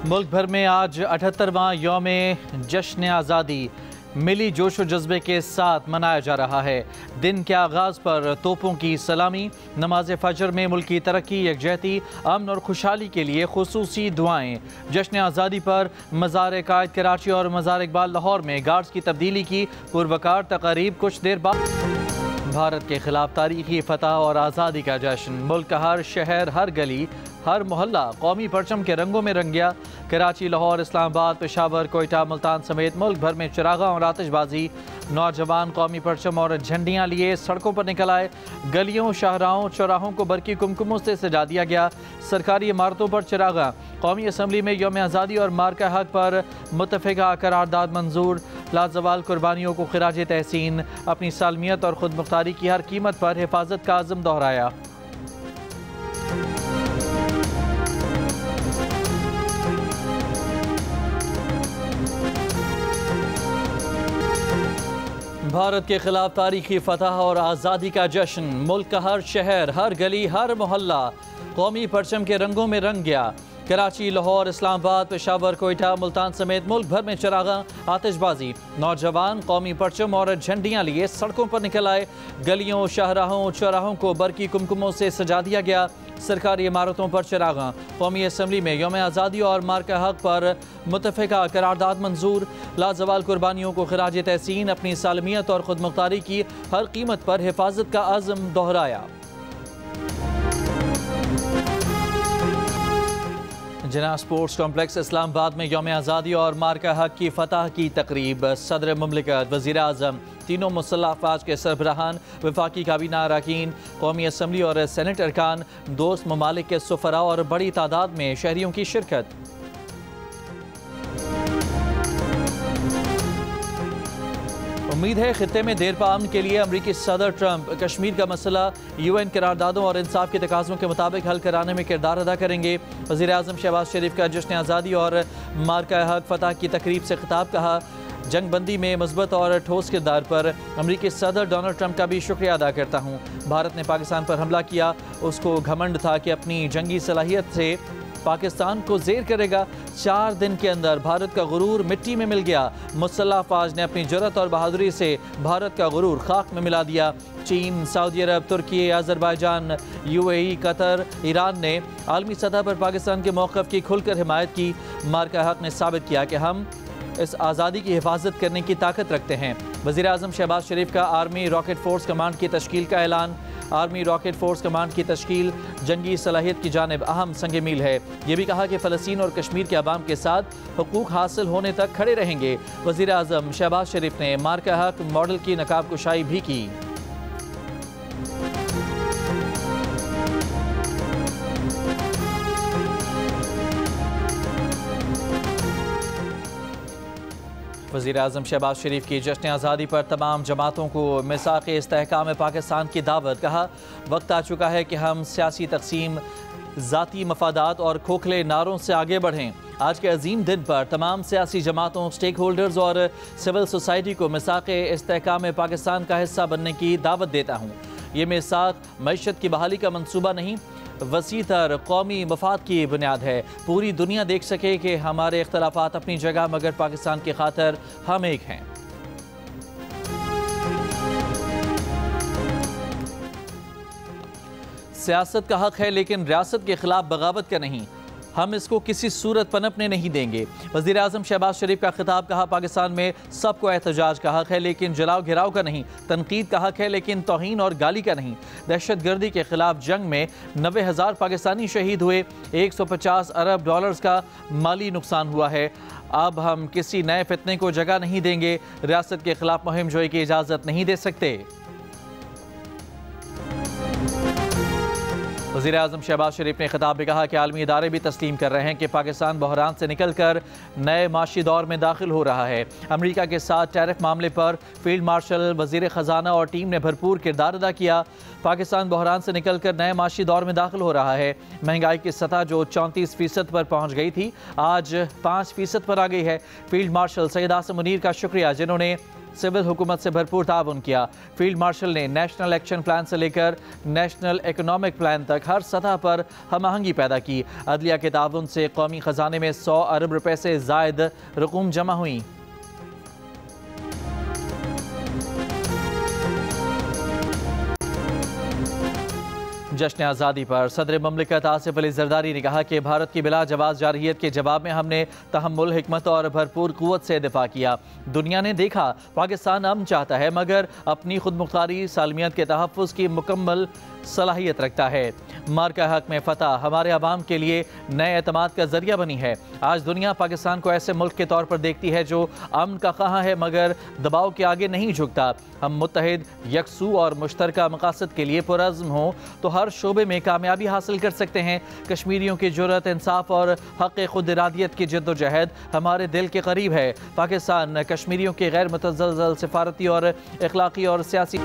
मुल्क भर में आज 78वां यौम जश्न आज़ादी मिली जोश व जज्बे के साथ मनाया जा रहा है। दिन के आगाज़ पर तोपों की सलामी, नमाज फजर में मुल्क की तरक्की, यकजहती, अमन और खुशहाली के लिए खुसूसी दुआएं। जश्न आज़ादी पर मज़ार कायद कराची और मज़ार इकबाल लाहौर में गार्ड्स की तब्दीली की पुरवकार तक़रीब कुछ देर बाद। भारत के खिलाफ तारीखी फतह और आज़ादी का जश्न, मुल्क का हर शहर, हर गली, हर मोहल्ला कौमी परचम के रंगों में रंग गया। कराची, लाहौर, इस्लामाबाद, पेशावर, कोयटा, मुल्तान समेत मुल्क भर में चिरागा और आतिशबाजी। नौजवान कौमी परचम और झंडियाँ लिए सड़कों पर निकल आए। गलियों, शाहराहों, चौराहों को बरकी कुमकुमों से सजा दिया गया। सरकारी इमारतों पर चिरागा। कौमी असम्बली में यौम आज़ादी और मार्का हक पर मुत्तफ़िका करारदाद मंजूर। लाजवाल कुर्बानियों को खिराज तहसीन। अपनी सालमियत और खुद मुख्तारी की हर कीमत पर हिफाजत का आज़म दोहराया। भारत के खिलाफ तारीखी फतह और आज़ादी का जश्न, मुल्क का हर शहर, हर गली, हर मोहल्ला कौमी परचम के रंगों में रंग गया। कराची, लाहौर, इस्लामाबाद, पेशावर, कोयटा, मुल्तान समेत मुल्क भर में चिरागा, आतिशबाजी। नौजवान कौमी परचम और झंडियाँ लिए सड़कों पर निकल आए। गलियों, शाहराहों, चौराहों को बरकी कुमकुमों से सजा दिया गया। सरकारी इमारतों पर चिरागा। कौमी असम्बली में यौम आज़ादी और मार्का हक पर मुत्तफ़िका करारदाद मंजूर। लाजवाल कुर्बानियों को खिराज तहसीन। अपनी सालमियत और खुद मुख्तारी की हर कीमत पर हिफाजत का आज़म दोहराया। जिना स्पोर्ट्स कॉम्प्लेक्स इस्लामाबाद में यौम आज़ादी और मार्का हक की फतह की तकरीब। सदर मुमलिकत, वज़ीर आज़म, तीनों मुसल्लह अफ़वाज के सरबराहान, वफाकी काबीना अरकान, कौमी असम्बली और सेनेट अरकान, दोस्त ममालिक के सुफरा और बड़ी तादाद में शहरियों की शिरकत। उम्मीद है खित्ते में देर पा अमन के लिए अमरीकी सदर ट्रंप कश्मीर का मसला UN करारदादों और इंसाफ के तकाज़ों के मुताबिक हल कराने में किरदार अदा करेंगे। वज़ीर आज़म शहबाज शरीफ का जश्न आज़ादी और मार्का हक फतह की तकरीब से खिताब। कहा, जंगबंदी में मस्बत और ठोस किरदार पर अमरीकी सदर डोनाल्ड ट्रंप का भी शुक्रिया अदा करता हूँ। भारत ने पाकिस्तान पर हमला किया, उसको घमंड था कि अपनी जंगी सलाहियत से पाकिस्तान को ज़ेर करेगा। 4 दिन के अंदर भारत का गुरूर मिट्टी में मिल गया। मुसल्लह अफ़वाज ने अपनी जुर्रत और बहादुरी से भारत का गुरूर खाक में मिला दिया। चीन, सऊदी अरब, तुर्की, अज़रबैजान, UAE, कतर, ईरान ने आलमी सतह पर पाकिस्तान के मौक़िफ़ की खुलकर हिमायत की। मार्का हक ने साबित किया कि हम इस आज़ादी की हिफाजत करने की ताकत रखते हैं। वज़ीर आज़म शहबाज शरीफ का आर्मी रॉकेट फ़ोर्स कमांड की तश्कील का ऐलान। आर्मी रॉकेट फ़ोर्स कमांड की तश्कील जंगी सलाहियत की जानिब अहम संग मील है। ये भी कहा कि फ़लस्तीन और कश्मीर के अवाम के साथ हुकूक हासिल होने तक खड़े रहेंगे। वज़ीर आज़म शहबाज शरीफ ने मार्का हक मॉडल की नकाब कुशाई भी की। वज़ीर आज़म शहबाज शरीफ की जश्न आज़ादी पर तमाम जमातों को मिसाक़ इस्तेहकाम पाकिस्तान की दावत। कहा, वक्त आ चुका है कि हम सियासी तक़सीम, ज़ाती मफादात और खोखले नारों से आगे बढ़ें। आज के अजीम दिन पर तमाम सियासी जमातों, स्टेक होल्डर्स और सिविल सोसाइटी को मिसाक़ इस्तेहकाम पाकिस्तान का हिस्सा बनने की दावत देता हूँ। ये मिसाक़ मईशत की बहाली का मनसूबा नहीं, वसीतर कौमी मफाद की बुनियाद है। पूरी दुनिया देख सके कि हमारे इख्तलाफात अपनी जगह, मगर पाकिस्तान की खातिर हम एक हैं। सियासत का हक है, लेकिन रियासत के खिलाफ बगावत का नहीं। हम इसको किसी सूरत पनपने नहीं देंगे। वज़ीर आज़म शहबाज शरीफ का खिताब। कहा, पाकिस्तान में सबको एहतजाज का हक है, लेकिन जलाओ घिराव का नहीं। तनकीद का हक है, लेकिन तौहीन और गाली का नहीं। दहशत गर्दी के खिलाफ जंग में 90,000 पाकिस्तानी शहीद हुए। 150 अरब डॉलर्स का माली नुकसान हुआ है। अब हम किसी नए फितने को जगह नहीं देंगे। रियासत के खिलाफ मुहिम जोई की इजाज़त नहीं दे सकते। वज़ीर आज़म शहबाज शरीफ ने खिताब में कहा कि आलमी इदारे भी तस्लीम कर रहे हैं कि पाकिस्तान बहरान से निकल कर नए माशी दौर में दाखिल हो रहा है। अमरीका के साथ टैरिफ मामले पर फील्ड मार्शल, वज़ीर ख़जाना और टीम ने भरपूर किरदार अदा किया। पाकिस्तान बहरान से निकल कर नए माशी दौर में दाखिल हो रहा है। महंगाई की सतह जो 34% पर पहुँच गई थी, आज 5% पर आ गई है। फील्ड मार्शल सैयद आसिम मुनीर का शुक्रिया, जिन्होंने सिविल हुकूमत से भरपूर ताउन किया। फील्ड मार्शल ने नेशनल एक्शन प्लान से लेकर नेशनल इकोनॉमिक प्लान तक हर सतह पर हम आहंगी पैदा की। अदलिया के ताउन से कौमी खजाने में 100 अरब रुपए से जायद रकूम जमा हुई। जश्न आज़ादी पर सदर ममलिकत आसिफ अली जरदारी ने कहा कि भारत की बिला जवाब जारहियत के जवाब में हमने तहम्मुल, हिकमत और भरपूर क़ुव्वत से दिफा किया। दुनिया ने देखा पाकिस्तान अमन चाहता है मगर अपनी खुद मुख्तारी सालमियत के तहफ़्फ़ुज़ की मुकम्मल सलाहियत रखता है। मार्का हक में फतह हमारे अवाम के लिए नए एतमाद का जरिया बनी है। आज दुनिया पाकिस्तान को ऐसे मुल्क के तौर पर देखती है जो अमन का ख़्वाह है मगर दबाव के आगे नहीं झुकता। हम मुत्तहिद, यकसू और मुश्तरका मकासद के लिए पुरअज़्म हों तो हर शोबे में कामयाबी हासिल कर सकते हैं। कश्मीरियों की जुर्रत, इंसाफ और हक़ खुद इरादियत की जद्दोजहद हमारे दिल के करीब है। पाकिस्तान कश्मीरियों के गैर मुतज़्ज़ल सिफारती और इखलाकी और सियासी।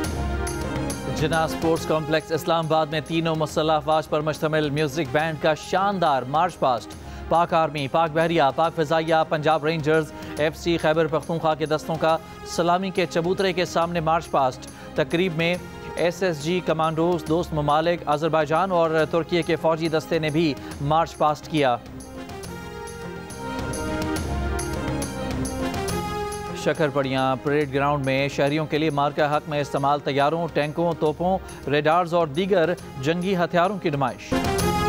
जिन्ना स्पोर्ट्स कॉम्प्लेक्स इस्लामाबाद में तीनों मुसल्लह अफवाज पर मुश्तमिल म्यूजिक बैंड का शानदार मार्च पास्ट। पाक आर्मी, पाक बहरिया, पाक फ़िज़ाइया, पंजाब रेंजर्स, FC खैबर पख्तूनख्वा के दस्तों का सलामी के चबूतरे के सामने मार्च पास्ट। तकरीब में SSG कमांडोज, दोस्त ममालिक अज़रबैजान और तुर्की के फ़ौजी दस्ते ने भी मार्च पास्ट किया। शक्करपड़ियाँ परेड ग्राउंड में शहरियों के लिए मार्का हक में इस्तेमाल तैयारों, टैंकों, तोपों, रेडार्स और दीगर जंगी हथियारों की नुमाइश।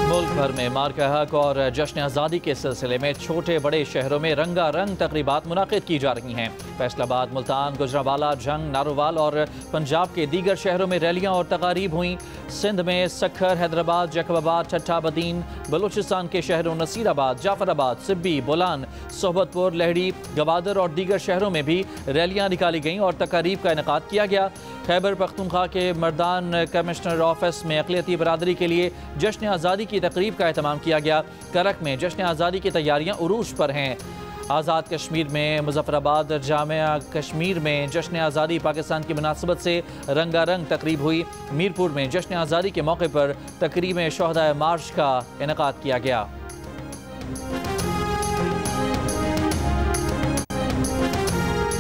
मुल्क भर में मार्का हक और जश्न आज़ादी के सिलसिले में छोटे बड़े शहरों में रंगारंग तकरीबात मुनाकिद की जा रही हैं। फैसलाबाद, मुल्तान, गुजरांवाला, जंग, नारोवाल और पंजाब के दीगर शहरों में रैलियाँ और तकारीब हुई। सिंध में सखर, हैदराबाद, जैकबाबाद, ठट्ठा, बदीन, बलूचिस्तान के शहरों नसीराबाद, जाफराबाद, सिब्बी, बोलान, सोहबतपुर, लहड़ी, गवादर और दीगर शहरों में भी रैलियाँ निकाली गईं और तकारीब का इनेकाद किया गया। खैबर पख्तूनख्वा के मर्दान कमिश्नर ऑफिस में अक़लियती बरादरी के लिए जश्न आज़ादी की तकरीब का एहतमाम किया गया। करक में जश्न आज़ादी की तैयारियां उरूज पर हैं। आज़ाद कश्मीर में मुजफ्फराबाद जामिया कश्मीर में जश्न आज़ादी पाकिस्तान की मुनासबत से रंगारंग तकरीब हुई। मीरपुर में जश्न आज़ादी के मौके पर तकरीब शोहदा मार्च का इनेकाद किया गया।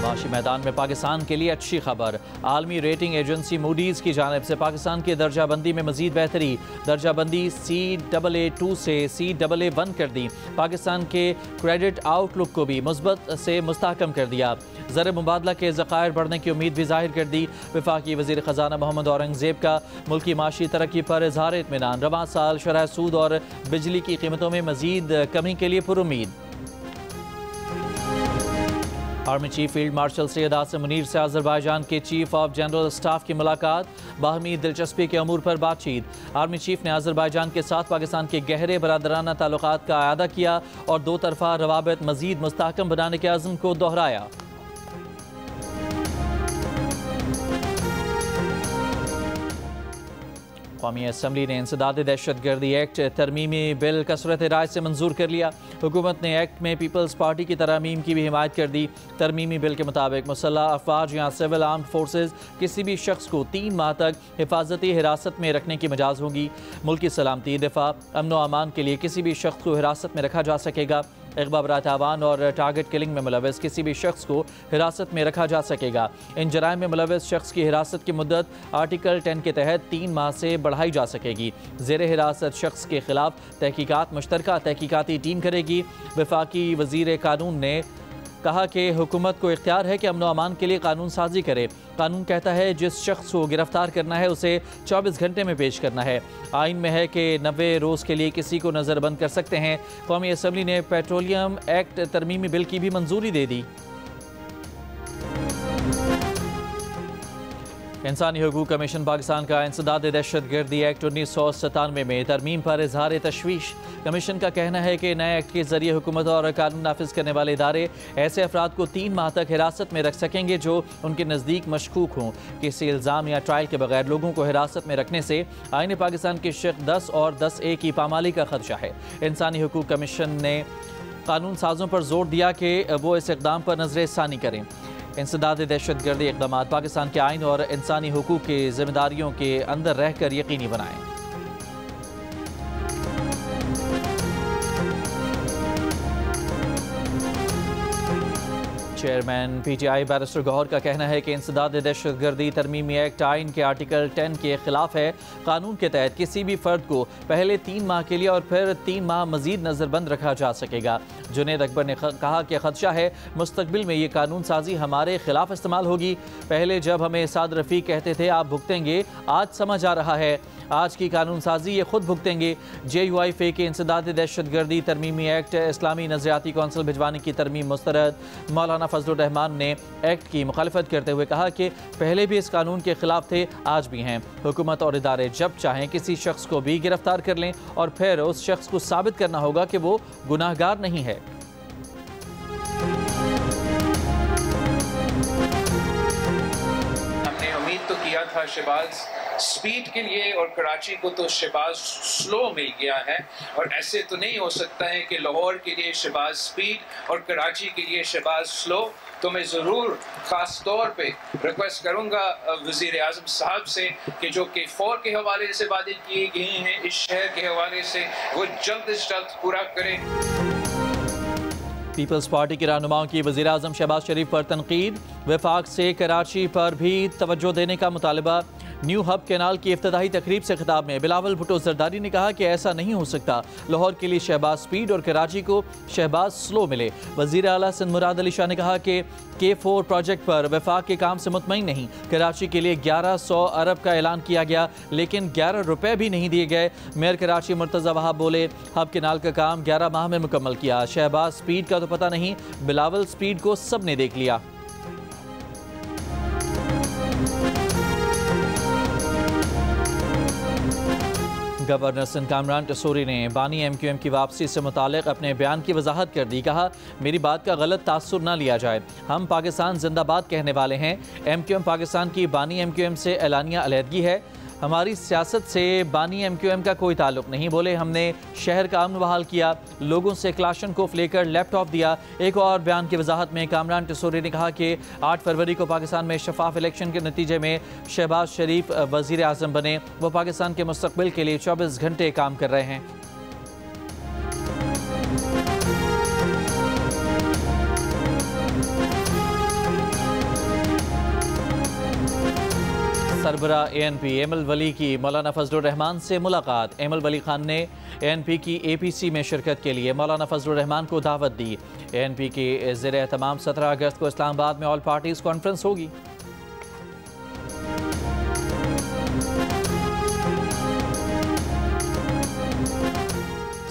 माशी मैदान में पाकिस्तान के लिए अच्छी खबर। आलमी रेटिंग एजेंसी मूडीज़ की जानिब से पाकिस्तान की दर्जाबंदी में मजीद बेहतरी। दर्जाबंदी CAA2 से CAA1 कर दी। पाकिस्तान के क्रेडिट आउटलुक को भी मुस्बत से मुस्तहकम कर दिया। ज़र मुबादला के ज़खायर बढ़ने की उम्मीद भी जाहिर कर दी। वफाकी वज़ीर ख़जाना मोहम्मद औरंगज़ेब का मुल्की माशी तरक्की पर इज़हार इत्मीनान। रवां साल शरह सूद और बिजली की कीमतों में मजीद कमी के लिए पुरुम्मीद। Army chief field marshal Syed Asim Munir से अज़रबैजान के चीफ ऑफ जनरल स्टाफ की मुलाकात। बाहमी दिलचस्पी के अमूर पर बातचीत। आर्मी चीफ ने अज़रबैजान के साथ पाकिस्तान के गहरे बरादराना ताल्लुकात का आयादा किया और दो तरफ़ा रवाबित मज़ीद मुस्तहकम बनाने के अज़्म को दोहराया। कौमी असम्बली ने इंसदाद दहशतगर्दी एक्ट तरमीमी बिल कसरत राय से मंजूर कर लिया। हुकूमत ने एक्ट में पीपल्स पार्टी की तरमीम की भी हिमायत कर दी। तरमीमी बिल के मुताबिक मुसल्लह अफवाज या सिविल आर्म्ड फोर्सेज किसी भी शख्स को 3 माह तक हिफाजती हिरासत में रखने की मजाज होगी। मुल्की सलामती, दिफा, अमन व अमान के लिए किसी भी शख्स को हिरासत में रखा जा सकेगा। इक़बा बरात आवान और टारगेट किलिंग में मुलव्वस किसी भी शख्स को हिरासत में रखा जा सकेगा। इन जराइम में मुलव्वस शख्स की हिरासत की मुद्दत आर्टिकल 10 के तहत 3 माह से बढ़ाई जा सकेगी। ज़ेर हिरासत शख्स के खिलाफ तहकीकात मुश्तरका तहकीकाती टीम करेगी। वफाकी वज़ीर कानून ने कहा कि हुकूमत को इख्तियार है कि अमन व अमान के लिए कानून साजी करे। कानून कहता है जिस शख्स को गिरफ्तार करना है उसे 24 घंटे में पेश करना है। आइन में है कि 90 रोज़ के लिए किसी को नज़रबंद कर सकते हैं। कौमी असम्बली ने पेट्रोलियम एक्ट तरमीमी बिल की भी मंजूरी दे दी। इंसानी हकूक़ कमीशन पाकिस्तान का इंसदाद दहशतगर्दी एक्ट 1997 में तरमीम पर इजहार तशवीश। कमीशन का कहना है कि नए एक्ट के जरिए हुकूमत और कानून नाफिज करने वाले इदारे ऐसे अफराद को 3 माह तक हिरासत में रख सकेंगे जो उनके नज़दीक मशकूक हों। किसी इल्ज़ाम या ट्रायल के बगैर लोगों को हिरासत में रखने से आईन पाकिस्तान की शिक 10 और 10A की पामाली का खदशा है। इंसानी हकूक़ कमीशन ने कानून साजों पर जोर दिया कि वो इस इक़दाम पर नज़र-ए-सानी करें। इंसदाद दहशतगर्दी इक़दामात पाकिस्तान के आइन और इंसानी हुकूक की जिम्मेदारियों के अंदर रहकर यकीनी बनाएं। चेयरमैन PTI बैरिस्टर गौहर का कहना है कि इंसदाद दहशतगर्दी तरमीमी एक्ट आइन के आर्टिकल 10 के खिलाफ है। कानून के तहत किसी भी फर्द को पहले 3 माह के लिए और फिर 3 माह मजीद नजरबंद रखा जा सकेगा। जुनेद अकबर ने कहा कि खदशा है मुस्तकबिल में ये कानून साजी हमारे खिलाफ इस्तेमाल होगी। पहले जब हमें साद रफ़ीक कहते थे आप भुगतेंगे, आज समझ आ रहा है आज की कानून साजी ये खुद भुगतेंगे। JUIFA के इंसदाद दहशतगर्दी तरमीमी एक्ट इस्लामी नजरियाती कौंसिल भिजवाने की तरमीम मुस्तरद। मौलाना फजलुर रहमान ने एक्ट की मुखालफत करते हुए कहा कि पहले भी इस कानून के खिलाफ थे, आज भी हैं। हुकूमत और इदारे जब चाहें किसी शख्स को भी गिरफ्तार कर लें और फिर उस शख्स को साबित करना होगा कि वो गुनाहगार नहीं है। हमने उम्मीद तो किया था शहबाज स्पीड के लिए और कराची को तो शहबाज स्लो मिल गया है, और ऐसे तो नहीं हो सकता है कि लाहौर के लिए शहबाज स्पीड और कराची के लिए शहबाज स्लो। तो मैं ज़रूर ख़ास तौर पे रिक्वेस्ट करूँगा वज़ीर आज़म साहब से कि जो K4 के हवाले से वादे किए गए हैं इस शहर के हवाले से वो जल्द से जल्द पूरा करें। पीपल्स पार्टी के रहनुमाओं की वज़ीर आज़म शहबाज शरीफ पर तनकीद। वफाक से कराची पर भी तवज्जो देने का मुतालबा। न्यू हब कैनाल की इफ्तिताही तकरीब से खिताब में बिलावल भुट्टो जरदारी ने कहा कि ऐसा नहीं हो सकता, लाहौर के लिए शहबाज स्पीड और कराची को शहबाज स्लो मिले। वज़ीर आला सिंध मुराद अली शाह ने कहा कि K4 प्रोजेक्ट पर वफाक के काम से मुतमईन नहीं। कराची के लिए 1100 अरब का ऐलान किया गया लेकिन 11 रुपए भी नहीं दिए गए। मेयर कराची मुर्तज़ा वहाब बोले हब कैनाल का काम 11 माह में मुकम्मल किया। शहबाज स्पीड का तो पता नहीं, बिलावल स्पीड को सब ने देख लिया। गवर्नर सिंध कामरान टसूरी ने बानी MQM की वापसी से मुतालिक अपने बयान की वजाहत कर दी। कहा मेरी बात का गलत तासुर ना लिया जाए, हम पाकिस्तान जिंदाबाद कहने वाले हैं। MQM पाकिस्तान की बानी MQM से एलानिया अलहदगी है, हमारी सियासत से बानी MQM का कोई ताल्लुक नहीं। बोले हमने शहर का अमन बहाल किया, लोगों से क्लाशनकोफ लेकर लैपटॉप दिया। एक और बयान की वजाहत में कामरान टसूरी ने कहा कि 8 फरवरी को पाकिस्तान में शफाफ इलेक्शन के नतीजे में शहबाज शरीफ वज़ीर आज़म बने। वो पाकिस्तान के मुस्तकबिल के लिए 24 घंटे काम कर रहे हैं। सरबरा ANP एमल वली की मौलाना फजलुर रहमान से मुलाकात। एमल वली खान ने ANP की APC में शिरकत के लिए मौलाना फजलुर रहमान को दावत दी। ANP के ज़ेरे तमाम 17 अगस्त को इस्लामाबाद में ऑल पार्टीज़ कॉन्फ्रेंस होगी।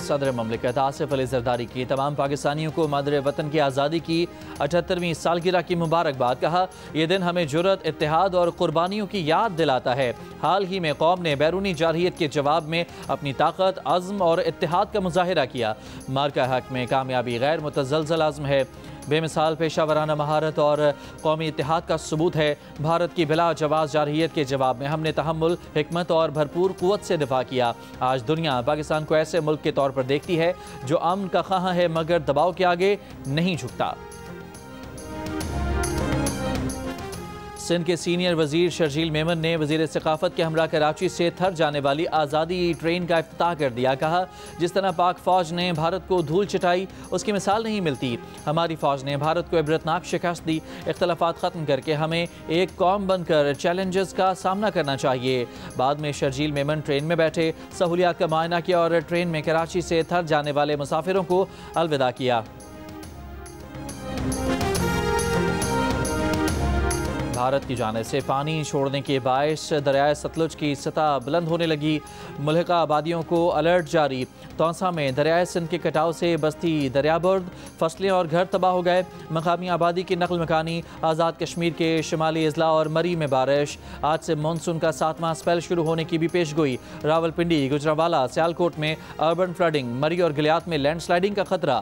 सदर ममलिकत आसिफ अली जरदारी की तमाम पाकिस्तानियों को मादर वतन की आज़ादी की 78वीं सालगिरह की मुबारकबाद। कहा यह दिन हमें जुर्रत, इत्तेहाद और कुर्बानियों की याद दिलाता है। हाल ही में कौम ने बैरूनी जारहियत के जवाब में अपनी ताकत, अज़्म और इत्तेहाद का मुजाहिरा किया। मार्का हक में कामयाबी गैर मुतज़लज़ल अज़्म है, बेमिसाल पेशावराना महारत और कौमी इत्तेहाद का सबूत है। भारत की बिला जवाज़ जारहियत के जवाब में हमने तहम्मुल, हिकमत और भरपूर क़ुव्वत से दिफा किया। आज दुनिया पाकिस्तान को ऐसे मुल्क के तौर पर देखती है जो अमन का ख़्वाह है मगर दबाव के आगे नहीं झुकता। सिंध के सीनियर वजीर शर्जील मेमन ने वजीर सकाफत के हमरा कराची से थर जाने वाली आज़ादी ट्रेन का इफ्तिताह कर दिया। कहा जिस तरह पाक फ़ौज ने भारत को धूल चटाई उसकी मिसाल नहीं मिलती। हमारी फ़ौज ने भारत को इबरतनाक शिकस्त दी। इख्तलाफात ख़त्म करके हमें एक कौम बनकर चैलेंजेस का सामना करना चाहिए। बाद में शर्जील मेमन ट्रेन में बैठे, सहूलियात का मुआयना किया और ट्रेन में कराची से थर जाने वाले मुसाफिरों को अलविदा किया। भारत की जानिब से पानी छोड़ने के बायस दरियाए सतलुज की सतह बुलंद होने लगी। मुल्हिका आबादियों को अलर्ट जारी। तौसा में दरियाए सिंध के कटाव से बस्ती दरियाबर्द, फसलें और घर तबाह हो गए। मकामी आबादी की नकल मकानी। आज़ाद कश्मीर के शुमाली अजला और मरी में बारिश। आज से मानसून का 7वां स्पेल शुरू होने की भी पेशगोई। रावलपिंडी, गुजरावाला, सियालकोट में अर्बन फ्लडिंग, मरी और गलियात में लैंडस्लाइडिंग का खतरा।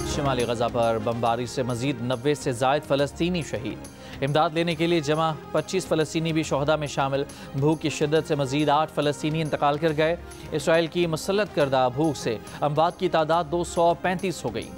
शिमाली गजा पर बमबारी से मजीद 90 से ज़ायद फ़लस्तीनी शहीद। इमदाद लेने के लिए जमा 25 फ़लस्तीनी भी शोहदा में शामिल। भूख की शिद्दत से मजीद 8 फ़लस्तीनी इंतकाल कर गए। इसराइल की मुसल्लत करदा भूख से अमवात की तादाद 235 हो गई।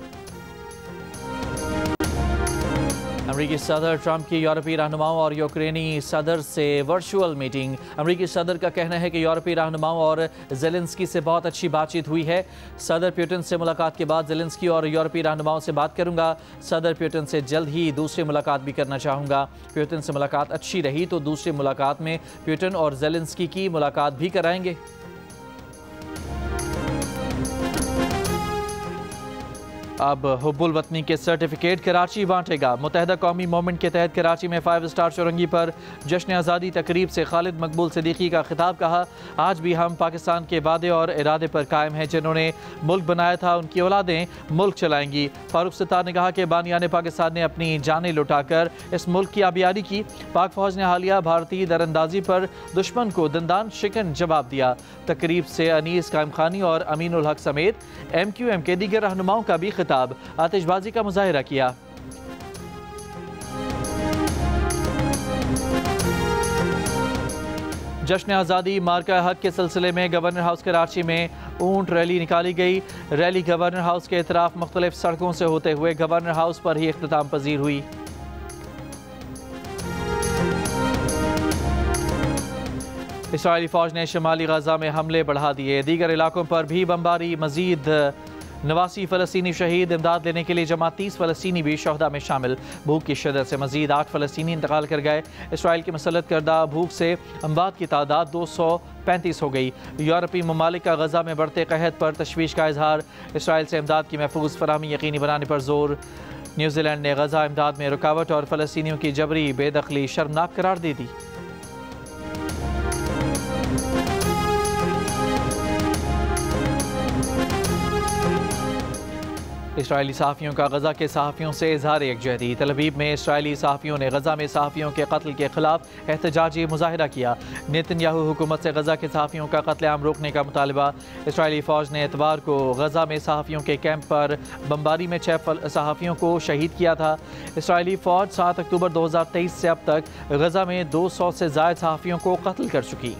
अमरीकी सदर ट्रंप की यूरोपीय रहनुमाओं और यूक्रेनी सदर से वर्चुअल मीटिंग। अमरीकी सदर का कहना है कि यूरोपीय रहनुमाओं और ज़ेलेंस्की से बहुत अच्छी बातचीत हुई है। सदर पुतिन से मुलाकात के बाद ज़ेलेंस्की और यूरोपीय रहनुमाओं से बात करूंगा। सदर पुतिन से जल्द ही दूसरी मुलाकात भी करना चाहूँगा। पुतिन से मुलाकात अच्छी रही तो दूसरी मुलाकात में पुतिन और ज़ेलेंस्की की मुलाकात भी कराएंगे। अब हुब्बुल वतनी के सर्टिफिकेट कराची बांटेगा। मुत्तहदा कौमी मूवमेंट के तहत कराची में 5 स्टार चौरंगी पर जश्न आज़ादी तकरीब से खालिद मकबूल सिद्दीकी का खिताब। कहा, आज भी हम पाकिस्तान के वादे और इरादे पर कायम हैं। जिन्होंने मुल्क बनाया था उनकी औलादें मुल्क चलाएंगी। फारूक सत्तार ने कहा कि बानियाने पाकिस्तान ने अपनी जानें लुटाकर इस मुल्क की आबियारी की। पाक फौज ने हालिया भारतीय दरअंदाजी पर दुश्मन को दंदान शिकन जवाब दिया। तकरीब से अनीस कायम खानी और अमीन उल हक समेत MQM के दीगर रहनुमाओं का भी आतिशबाजी का मुजाहिरा किया। जश्न आज़ादी मार्का हक के सिलसिले में गवर्नर हाउस कराची में ऊंट रैली निकाली गई। रैली गवर्नर हाउस के इतराफ मुख्तलिफ सड़कों से होते हुए गवर्नर हाउस पर ही इख्तिताम पजीर हुई। इसराइली फौज ने शुमाली गजा में हमले बढ़ा दिए। दीगर इलाकों पर भी बमबारी। मजीद 89 फ़लस्तीनी शहीद। इमदाद लेने के लिए जमा 30 फ़लस्तीनी भी शहदा में शामिल। भूख की शिद्दत से मजीद 8 फ़लस्तीनी इंतकाल कर गए। इसराइल की मसलत करदा भूख से अमवात की तादाद 235 हो गई। यूरोपीय ममालिक का गजा में बढ़ते कहत पर तशवीश का इजहार। इसराइल से इमदाद की महफूज फराहमी यकीनी बनाने पर जोर। न्यूजीलैंड ने गजा इमदाद में रुकावट और फ़लस्तीनियों की जबरी बेदखली शर्मनाक करार दे दी। इसराइली सहाफ़ियों का गजा के सहाफ़ियों से इजहार यकजहती। तल अवीव में इसराइली सहाफ़ियों ने गजा में सहाफ़ियों के कत्ल के खिलाफ एहतजाजी मुजाहिरा किया। नेतन्याहू हुकूमत से गजा के सहाफ़ियों का कत्लेआम रोकने का मुतालबा। इसराइली फ़ौज ने एतवार को गजा में सहाफ़ियों के कैंप पर बमबारी में 6 सहाफ़ियों को शहीद किया था। इसराइली फ़ौज 7 अक्टूबर 2023 से अब तक गजा में 200 से ज़ायद सहाफ़ियों को कत्ल कर चुकी।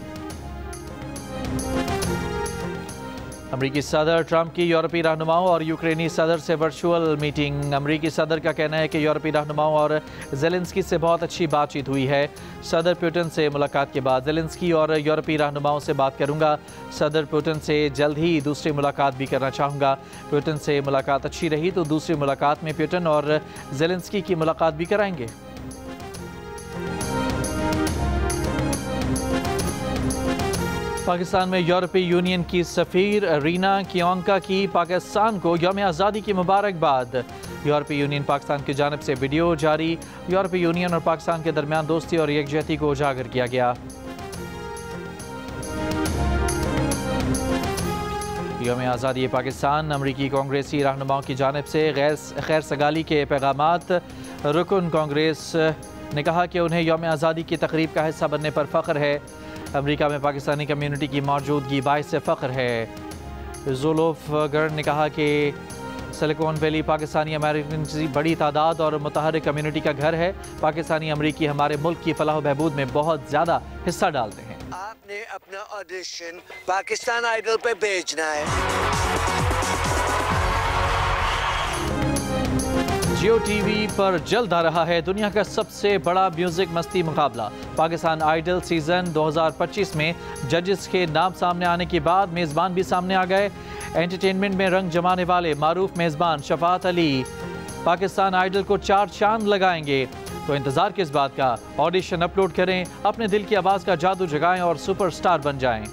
अमरीकी सदर ट्रंप की यूरोपीय रहनुमाओं और यूक्रेनी सदर से वर्चुअल मीटिंग। अमरीकी सदर का कहना है कि यूरोपीय रहनुमाओं और ज़ेलेंस्की से बहुत अच्छी बातचीत हुई है। सदर पुतिन से मुलाकात के बाद ज़ेलेंस्की और यूरोपीय रहनुमाओं से बात करूंगा। सदर पुतिन से जल्द ही दूसरी मुलाकात भी करना चाहूँगा। पुतिन से मुलाकात अच्छी रही तो दूसरी मुलाकात में पुतिन और ज़ेलेंस्की की मुलाकात भी कराएंगे। पाकिस्तान में यूरोपीय यूनियन की सफ़ीर रीना कियोंका की पाकिस्तान को यौम आज़ादी की मुबारकबाद। यूरोपीय यूनियन पाकिस्तान की जानिब से वीडियो जारी। यूरोपीय यूनियन और पाकिस्तान के दरमियान दोस्ती और यकजहती को उजागर किया गया। यौम आज़ादी पाकिस्तान। अमरीकी कांग्रेसी रहनुमाओं की जानिब से खैर सगाली के पैगामात। रुकन कांग्रेस ने कहा कि उन्हें यौम आज़ादी की तकरीब का हिस्सा बनने पर फ़ख्र है। अमेरिका में पाकिस्तानी कम्युनिटी की मौजूदगी बाइस से फ़ख्र है। ज़ुल्फ़िकार ने कहा कि सिलिकॉन वैली पाकिस्तानी अमेरिकन की बड़ी तादाद और मुतहर्रिक कम्युनिटी का घर है। पाकिस्तानी अमरीकी हमारे मुल्क की फलाह बहबूद में बहुत ज़्यादा हिस्सा डालते हैं। आपने अपना ऑडिशन पाकिस्तान आइडल पे भेजना है। जियो टीवी पर जल्द आ रहा है दुनिया का सबसे बड़ा म्यूजिक मस्ती मुकाबला। पाकिस्तान आइडल सीजन 2025 में जजेस के नाम सामने आने के बाद मेज़बान भी सामने आ गए। एंटरटेनमेंट में रंग जमाने वाले मारूफ मेज़बान शफात अली पाकिस्तान आइडल को 4 चांद लगाएंगे। तो इंतज़ार किस बात का? ऑडिशन अपलोड करें, अपने दिल की आवाज़ का जादू जगाएं और सुपरस्टार बन जाएं।